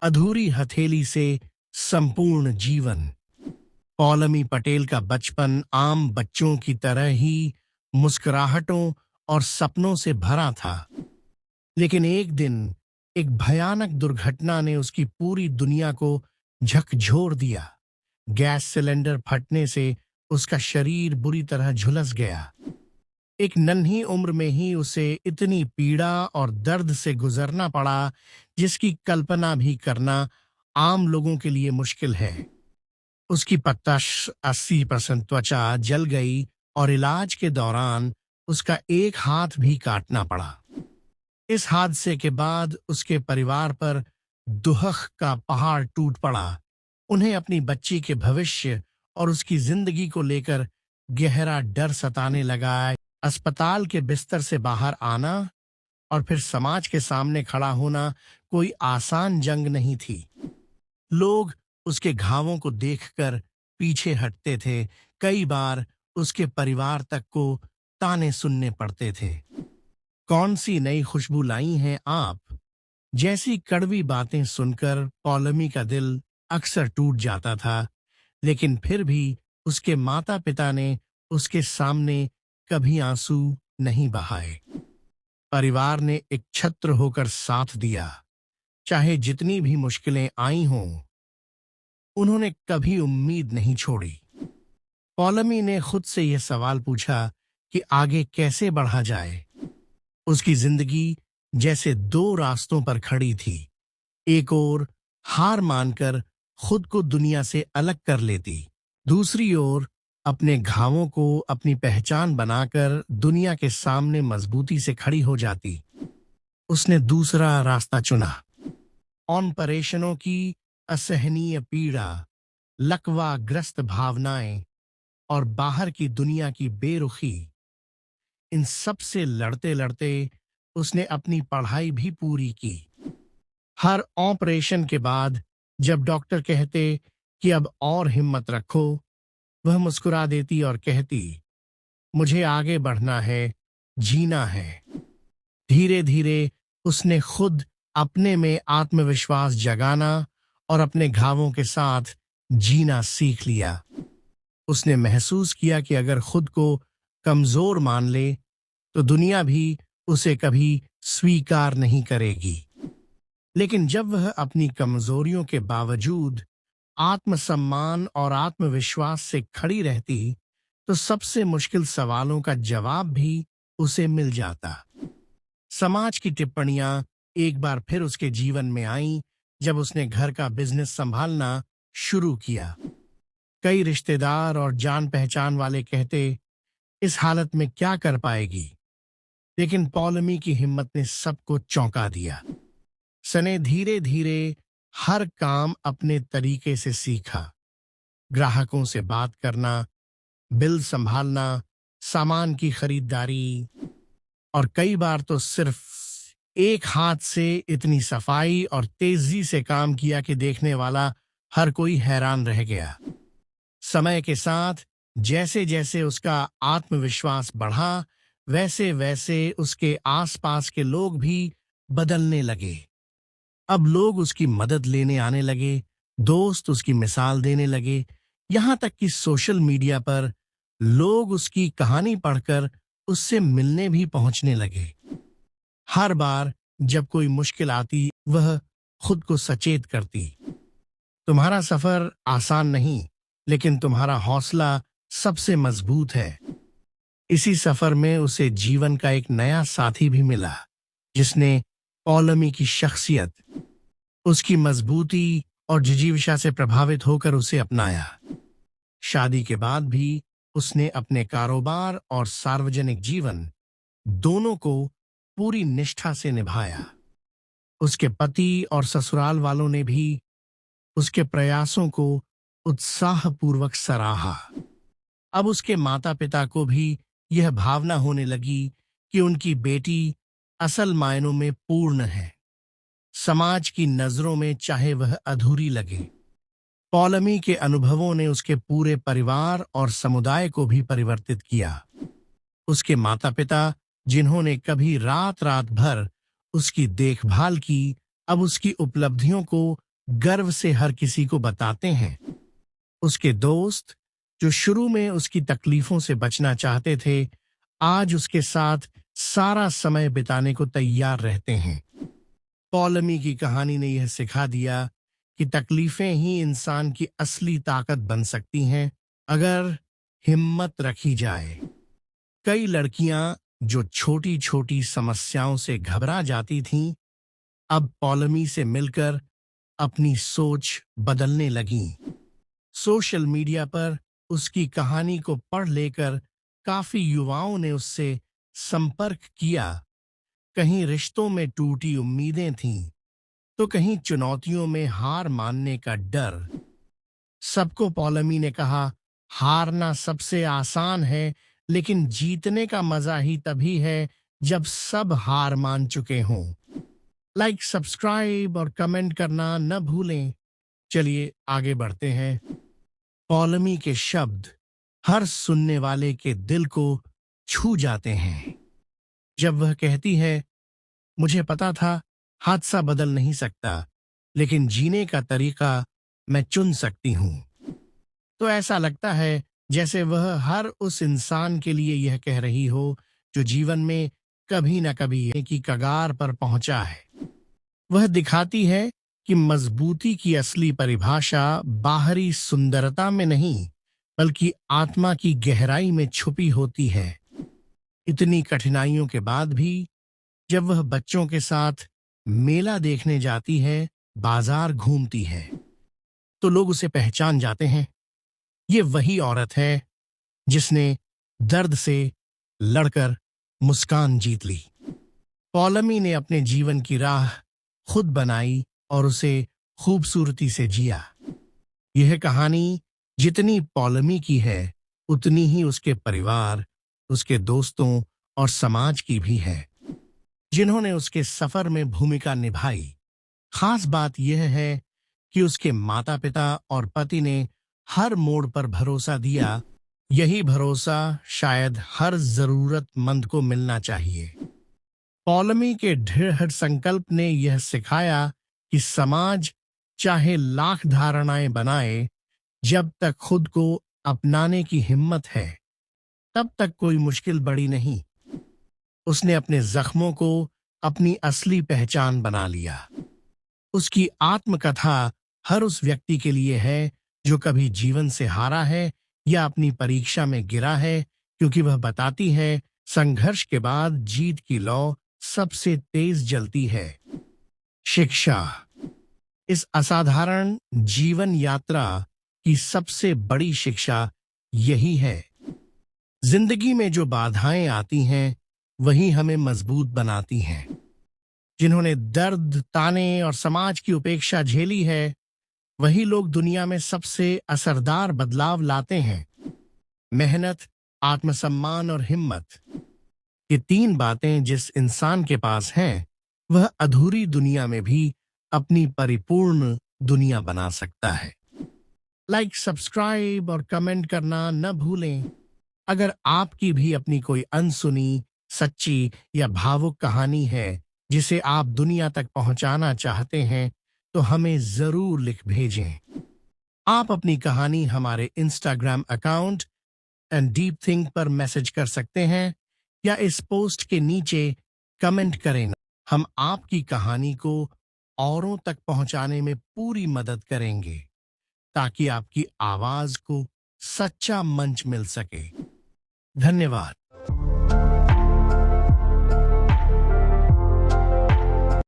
अधूरी हथेली से संपूर्ण जीवन। पौलमी पटेल का बचपन आम बच्चों की तरह ही मुस्कुराहटों और सपनों से भरा था। लेकिन एक दिन एक भयानक दुर्घटना ने उसकी पूरी दुनिया को झकझोर दिया। गैस सिलेंडर फटने से उसका शरीर बुरी तरह झुलस गया। एक नन्ही उम्र में ही उसे इतनी पीड़ा और दर्द से गुजरना पड़ा जिसकी कल्पना भी करना आम लोगों के लिए मुश्किल है। उसकी 80% त्वचा जल गई और इलाज के दौरान उसका एक हाथ भी काटना पड़ा। इस हादसे के बाद उसके परिवार पर दुहख का पहाड़ टूट पड़ा। उन्हें अपनी बच्ची के भविष्य और उसकी जिंदगी को लेकर गहरा डर सताने लगा। अस्पताल के बिस्तर से बाहर आना और फिर समाज के सामने खड़ा होना कोई आसान जंग नहीं थी। लोग उसके घावों को देखकर पीछे हटते थे। कई बार उसके परिवार तक को ताने सुनने पड़ते थे। कौन सी नई खुशबू लाई हैं आप? जैसी कड़वी बातें सुनकर पौलमी का दिल अक्सर टूट जाता था, लेकिन फिर भी उसके माता पिता ने उसके सामने कभी आंसू नहीं बहाए। परिवार ने एक छत्र होकर साथ दिया, चाहे जितनी भी मुश्किलें आई हों। उन्होंने कभी उम्मीद नहीं छोड़ी। पौलमी ने खुद से यह सवाल पूछा कि आगे कैसे बढ़ा जाए। उसकी जिंदगी जैसे दो रास्तों पर खड़ी थी। एक ओर हार मानकर खुद को दुनिया से अलग कर लेती, दूसरी ओर अपने घावों को अपनी पहचान बनाकर दुनिया के सामने मजबूती से खड़ी हो जाती। उसने दूसरा रास्ता चुना। ऑपरेशनों की असहनीय पीड़ा, लकवाग्रस्त भावनाएं और बाहर की दुनिया की बेरुखी, इन सब से लड़ते लड़ते उसने अपनी पढ़ाई भी पूरी की। हर ऑपरेशन के बाद जब डॉक्टर कहते कि अब और हिम्मत रखो, वह मुस्कुरा देती और कहती, मुझे आगे बढ़ना है, जीना है। धीरे धीरे उसने खुद अपने में आत्मविश्वास जगाना और अपने घावों के साथ जीना सीख लिया। उसने महसूस किया कि अगर खुद को कमजोर मान ले तो दुनिया भी उसे कभी स्वीकार नहीं करेगी। लेकिन जब वह अपनी कमजोरियों के बावजूद आत्मसम्मान और आत्मविश्वास से खड़ी रहती, तो सबसे मुश्किल सवालों का जवाब भी उसे मिल जाता। समाज की टिप्पणियां एक बार फिर उसके जीवन में आईं जब उसने घर का बिजनेस संभालना शुरू किया। कई रिश्तेदार और जान पहचान वाले कहते, इस हालत में क्या कर पाएगी? लेकिन पौलमी की हिम्मत ने सबको चौंका दिया। सने धीरे धीरे हर काम अपने तरीके से सीखा। ग्राहकों से बात करना, बिल संभालना, सामान की खरीदारी, और कई बार तो सिर्फ एक हाथ से इतनी सफाई और तेजी से काम किया कि देखने वाला हर कोई हैरान रह गया। समय के साथ जैसे जैसे उसका आत्मविश्वास बढ़ा, वैसे वैसे उसके आसपास के लोग भी बदलने लगे। अब लोग उसकी मदद लेने आने लगे, दोस्त उसकी मिसाल देने लगे, यहां तक कि सोशल मीडिया पर लोग उसकी कहानी पढ़कर उससे मिलने भी पहुंचने लगे। हर बार जब कोई मुश्किल आती, वह खुद को सचेत करती, तुम्हारा सफर आसान नहीं, लेकिन तुम्हारा हौसला सबसे मजबूत है। इसी सफर में उसे जीवन का एक नया साथी भी मिला, जिसने पौलमी की शख्सियत, उसकी मजबूती और जिजीविषा से प्रभावित होकर उसे अपनाया। शादी के बाद भी उसने अपने कारोबार और सार्वजनिक जीवन दोनों को पूरी निष्ठा से निभाया। उसके पति और ससुराल वालों ने भी उसके प्रयासों को उत्साहपूर्वक सराहा। अब उसके माता पिता को भी यह भावना होने लगी कि उनकी बेटी असल मायनों में पूर्ण है, समाज की नजरों में चाहे वह अधूरी लगे। पौलमी के अनुभवों ने उसके पूरे परिवार और समुदाय को भी परिवर्तित किया। उसके माता पिता, जिन्होंने कभी रात रात भर उसकी देखभाल की, अब उसकी उपलब्धियों को गर्व से हर किसी को बताते हैं। उसके दोस्त, जो शुरू में उसकी तकलीफों से बचना चाहते थे, आज उसके साथ सारा समय बिताने को तैयार रहते हैं। पॉलमी की कहानी ने यह सिखा दिया कि तकलीफें ही इंसान की असली ताकत बन सकती हैं, अगर हिम्मत रखी जाए। कई लड़कियां जो छोटी छोटी समस्याओं से घबरा जाती थीं, अब पॉलमी से मिलकर अपनी सोच बदलने लगीं। सोशल मीडिया पर उसकी कहानी को पढ़ लेकर काफी युवाओं ने उससे संपर्क किया। कहीं रिश्तों में टूटी उम्मीदें थीं, तो कहीं चुनौतियों में हार मानने का डर। सबको पॉलमी ने कहा, हारना सबसे आसान है, लेकिन जीतने का मजा ही तभी है जब सब हार मान चुके हों। लाइक, सब्सक्राइब और कमेंट करना न भूलें। चलिए आगे बढ़ते हैं। पॉलमी के शब्द हर सुनने वाले के दिल को छू जाते हैं। जब वह कहती है, मुझे पता था हादसा बदल नहीं सकता, लेकिन जीने का तरीका मैं चुन सकती हूँ। तो ऐसा लगता है जैसे वह हर उस इंसान के लिए यह कह रही हो जो जीवन में कभी न कभी की कगार पर पहुंचा है। वह दिखाती है कि मजबूती की असली परिभाषा बाहरी सुंदरता में नहीं, बल्कि आत्मा की गहराई में छुपी होती है। इतनी कठिनाइयों के बाद भी जब वह बच्चों के साथ मेला देखने जाती है, बाजार घूमती है, तो लोग उसे पहचान जाते हैं। ये वही औरत है जिसने दर्द से लड़कर मुस्कान जीत ली। पॉलमी ने अपने जीवन की राह खुद बनाई और उसे खूबसूरती से जिया। यह कहानी जितनी पॉलमी की है, उतनी ही उसके परिवार, उसके दोस्तों और समाज की भी है, जिन्होंने उसके सफर में भूमिका निभाई। खास बात यह है कि उसके माता-पिता और पति ने हर मोड़ पर भरोसा दिया। यही भरोसा शायद हर जरूरतमंद को मिलना चाहिए। पॉलमी के दृढ़ संकल्प ने यह सिखाया कि समाज चाहे लाख धारणाएं बनाए, जब तक खुद को अपनाने की हिम्मत है, तब तक कोई मुश्किल बड़ी नहीं। उसने अपने जख्मों को अपनी असली पहचान बना लिया। उसकी आत्मकथा हर उस व्यक्ति के लिए है जो कभी जीवन से हारा है या अपनी परीक्षा में गिरा है, क्योंकि वह बताती है संघर्ष के बाद जीत की लौ सबसे तेज जलती है। शिक्षा, इस असाधारण जीवन यात्रा की सबसे बड़ी शिक्षा यही है। जिंदगी में जो बाधाएं आती हैं, वही हमें मजबूत बनाती हैं। जिन्होंने दर्द, ताने और समाज की उपेक्षा झेली है, वही लोग दुनिया में सबसे असरदार बदलाव लाते हैं। मेहनत, आत्मसम्मान और हिम्मत, ये तीन बातें जिस इंसान के पास हैं, वह अधूरी दुनिया में भी अपनी परिपूर्ण दुनिया बना सकता है। लाइक, सब्सक्राइब और कमेंट करना न भूलें। अगर आपकी भी अपनी कोई अनसुनी, सच्ची या भावुक कहानी है जिसे आप दुनिया तक पहुंचाना चाहते हैं, तो हमें जरूर लिख भेजें। आप अपनी कहानी हमारे Instagram account and deep think पर मैसेज कर सकते हैं या इस पोस्ट के नीचे कमेंट करें। हम आपकी कहानी को औरों तक पहुंचाने में पूरी मदद करेंगे, ताकि आपकी आवाज को सच्चा मंच मिल सके। धन्यवाद।